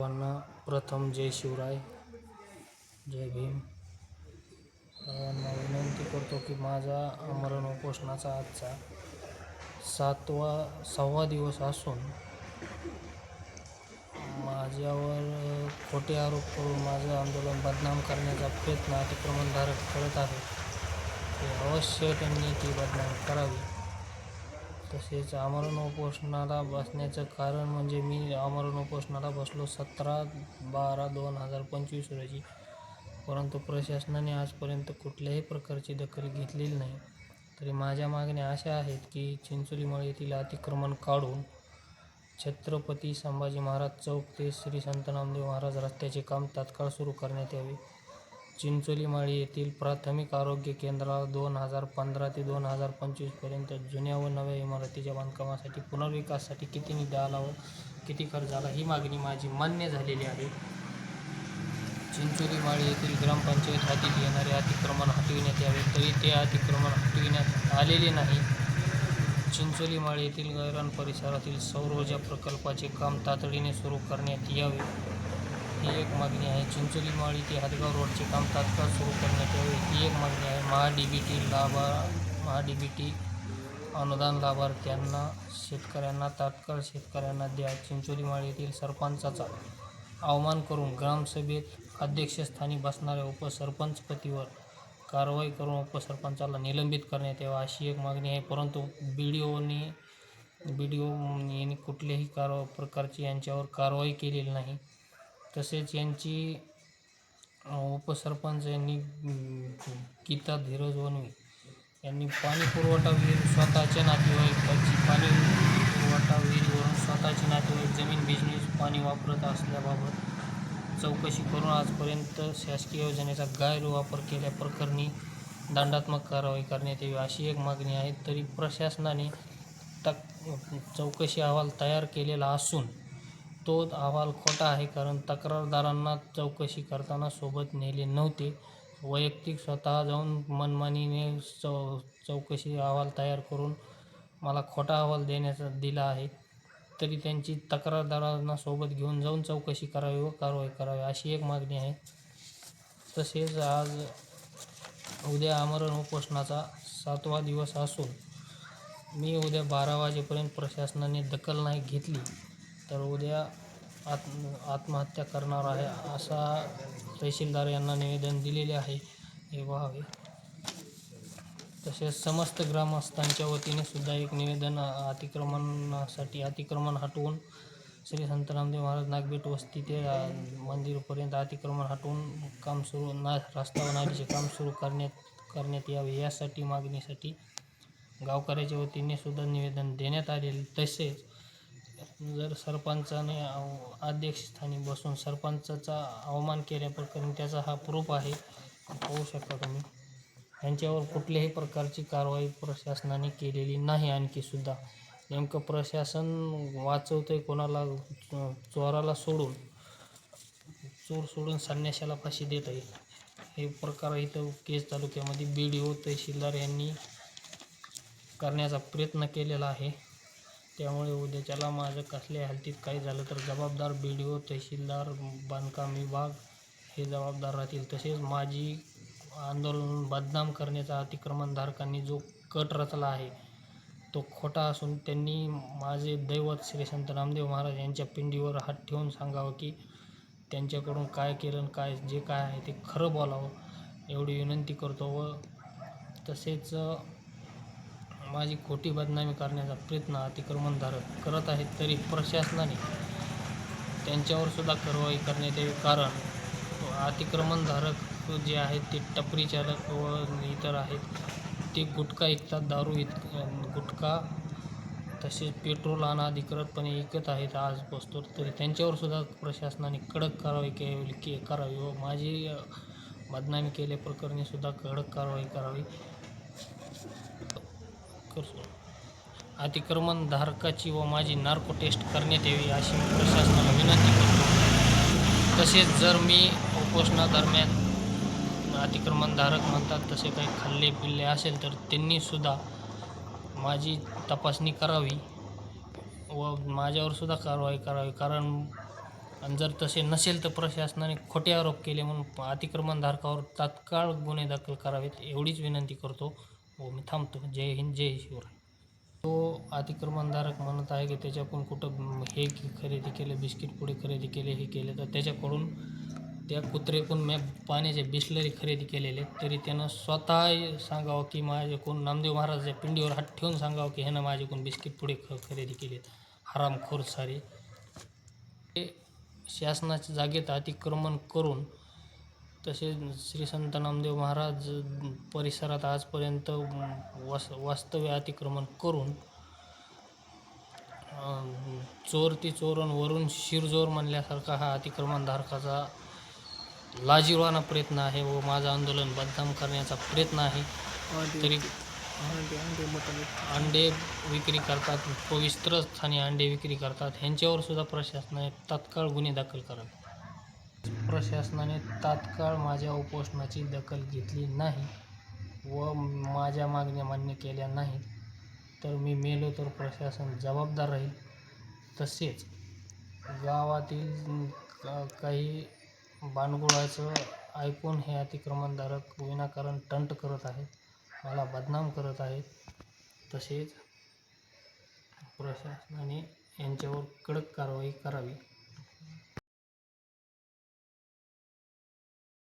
सर्वांना प्रथम जय शिवराय, जय भीम. सर्वांना विनंती करतो की माझा आमरण उपोषणाचा आजचा 6वा दिवस असून माझ्यावर खोटे आरोप करून माझं आंदोलन बदनाम करण्याचा प्रयत्न अतिक्रमणधारक करत आहेत. ते अवश्य त्यांनी ती बदनाम करावी. तसेच आमरण उपोषणाला बसण्याचं कारण म्हणजे मी आमरण उपोषणाला बसलो 17/12/2025 रोजी, परंतु प्रशासनाने आजपर्यंत कुठल्याही प्रकारची दखल घेतलेली नाही. तरी माझ्या मागण्या अशा आहेत की चिंचोलीमाळ येथील अतिक्रमण काढून छत्रपती संभाजी महाराज चौक ते श्री संत नामदेव महाराज रस्त्याचे काम तात्काळ सुरू करण्यात यावे. चिंचोलीमाळी येथील प्राथमिक आरोग्य केंद्राला 2015 ते 2025 पर्यंत जुन्या व नव्या इमारतीच्या बांधकामासाठी पुनर्विकासासाठी किती निधी आला व किती खर्च झाला ही मागणी माझी मान्य झालेली आहे. चिंचोलीमाळी येथील ग्रामपंचायत हद्दीत येणारे अतिक्रमण हटविण्यात यावे, तरी ते अतिक्रमण हटविण्यात आलेले नाही. चिंचोलीमाळी येथील गैरान परिसरातील सौर ऊर्जा प्रकल्पाचे काम तातडीने सुरू करण्यात यावे, ही एक मागणी आहे. चिंचोलीमाळी ते हदगाव रोडचे काम तात्काळ सुरू करण्यात यावे, ही एक मागणी आहे. महाडीबीटी अनुदान लाभार्थ्यांना शेतकऱ्यांना तात्काळ शेतकऱ्यांना द्या. चिंचोलीमाळी येथील सरपंचाचा अवमान करून ग्रामसभेत अध्यक्षस्थानी बसणाऱ्या उपसरपंचपतीवर कारवाई करून उपसरपंचाला निलंबित करण्यात यावे, अशी एक मागणी आहे. परंतु बीडीओने कुठल्याही प्रकारची यांच्यावर कारवाई केलेली नाही. तसेच यांची उपसरपंच यांनी गीता धीरज वनवे यांनी पाणी पुरवठा विहीर स्वतःच्या नातेवाईकाची पाणी पुरवठा विहिरीवरून स्वतःची नातेवाईक जमीन बिजनेस पाणी वापरत असल्याबाबत चौकशी करून आजपर्यंत शासकीय योजनेचा गैरवापर केल्याप्रकरणी दंडात्मक कारवाई करण्यात यावी, अशी एक मागणी आहे. तरी प्रशासनाने चौकशी अहवाल तयार केलेला असून तो अहवाल खोटा आहे, कारण तक्रारदारांना चौकशी करताना सोबत नेले नव्हते. वैयक्तिक स्वतः जाऊन मनमानीने चौकशी अहवाल तयार करून मला खोटा अहवाल दिला आहे. तरी त्यांची तक्रारदारांना सोबत घेऊन जाऊन चौकशी करावी व कारवाई करावी, अशी एक मागणी आहे. तसेच उद्या आमरण उपोषणाचा 7वा दिवस असून मी उद्या 12 वाजेपर्यंत प्रशासनाने दखल नाही घेतली तर उद्या आत्महत्या करणार आहे, असा तहसीलदार यांना निवेदन दिलेले आहे, हे व्हावे. तसेच समस्त ग्रामस्थांच्या वतीने सुद्धा एक निवेदन अतिक्रमण हटवून श्री संत नामदेव महाराज नागबेट वस्ती ते मंदिरपर्यंत अतिक्रमण हटवून काम सुरू रस्ता व नालीचे काम सुरू करण्यात यावे, यासाठी मागणीसाठी गावकऱ्याच्या वतीने सुद्धा निवेदन देण्यात आलेले. तसेच जर सरपंचाने अध्यक्षस्थानी बसून सरपंचाचा अवमान केल्याप्रकरणी त्याचा हा प्रूफ आहे, पाहू शकता तुम्ही. यांच्यावर कुठल्याही प्रकारची कारवाई प्रशासनाने केलेली नाही. आणखी सुद्धा नेमकं प्रशासन वाचवतंय कोणाला, चोराला सोडून चोर सोडून संन्याशाला फाशी देत आहे, हे प्रकार इथं केज तालुक्यामध्ये बीडीओ तहसीलदार यांनी करण्याचा प्रयत्न केलेला आहे. त्यामुळे उद्याच्याला माझं कसल्याही हालतीत काही झालं तर जबाबदार बीडीओ तहसीलदार बांधकाम विभाग हे जबाबदार राहतील. तसेच माझी आंदोलन बदनाम करण्याचा अतिक्रमणधारकांनी जो कट रचला आहे तो खोटा असून त्यांनी माझे दैवत श्री संत नामदेव महाराज यांच्या पिंडीवर हात ठेवून सांगावं की त्यांच्याकडून काय केलं, काय जे काय आहे ते खरं बोलावं, एवढी विनंती करतो. व तसेच माझी खोटी बदनामी करण्याचा प्रयत्न अतिक्रमणधारक करत आहेत, तरी प्रशासनाने त्यांच्यावर सुद्धा कारवाई करण्यात यावी. कारण अतिक्रमणधारक जे आहेत ते टपरी चालक व इतर आहेत, ते गुटखा विकतात, दारू गुटखा तसेच पेट्रोल अनधिकृतपणे विकत आहेत आज बसतो. तरी त्यांच्यावर सुद्धा प्रशासनाने कडक कारवाई करावी व माझी बदनामी केल्याप्रकरणी सुद्धा कडक कारवाई करावी. अतिक्रमणधारकाची व माझी नार्को टेस्ट करण्यात यावी, अशी मी प्रशासनाला विनंती करतो. तसेच जर मी उपोषणादरम्यान अतिक्रमणधारक म्हणतात तसे काही खाल्ले पिल्ले असेल तर त्यांनीसुद्धा माझी तपासणी करावी व माझ्यावर सुद्धा कारवाई करावी. कारण आणि जर तसे नसेल तर प्रशासनाने खोटे आरोप केले म्हणून अतिक्रमणधारकावर तात्काळ गुन्हे दाखल करावेत एवढीच विनंती करतो व मी थांबतो. जय हिंद, जय शिवराय. तो अतिक्रमणधारक म्हणत आहे की त्याच्याकडून कुठं हे खरेदी केलं, बिस्किट पुडे खरेदी केले, हे केले, तर त्याच्याकडून त्या कुत्रेकडून मी पाण्याचे बिस्लरी खरेदी केलेले, तरी त्यानं स्वतः सांगावं की माझ्याकडून नामदेव महाराजाच्या पिंडीवर हात ठेवून सांगावं की ह्यानं माझ्याकडून बिस्किट पुडे खरेदी केलेत. हरामखोर सारे. शासनाच्या जागेत अतिक्रमण करून तसे श्री संत नामदेव महाराज परिसरात आजपर्यंत वास्तव्य अतिक्रमण करून चोर ती चोरांवरून शिरजोर म्हणल्यासारखा हा अतिक्रमणधारकाचा लाजिरवाणा प्रयत्न आहे व माझं आंदोलन बदनाम करण्याचा प्रयत्न आहे. तरी अंडे विक्री करतात, पवित्र स्थानी अंडे विक्री करतात, ह्यांच्यावर सुद्धा प्रशासनाने तात्काळ गुन्हे दाखल करावे. प्रशासनाने तात्काळ माझ्या उपोषणाची दखल घेतली नाही व माझ्या मागण्या मान्य केल्या नाही तर मी मेलो तर प्रशासन जबाबदार राहील. तसेच गावातील काही भांडगुळाचं ऐकून हे अतिक्रमणधारक विनाकारण टंट करत आहेत, मला बदनाम करत आहेत. तसेच प्रशासनाने यांच्यावर कडक कारवाई करावी.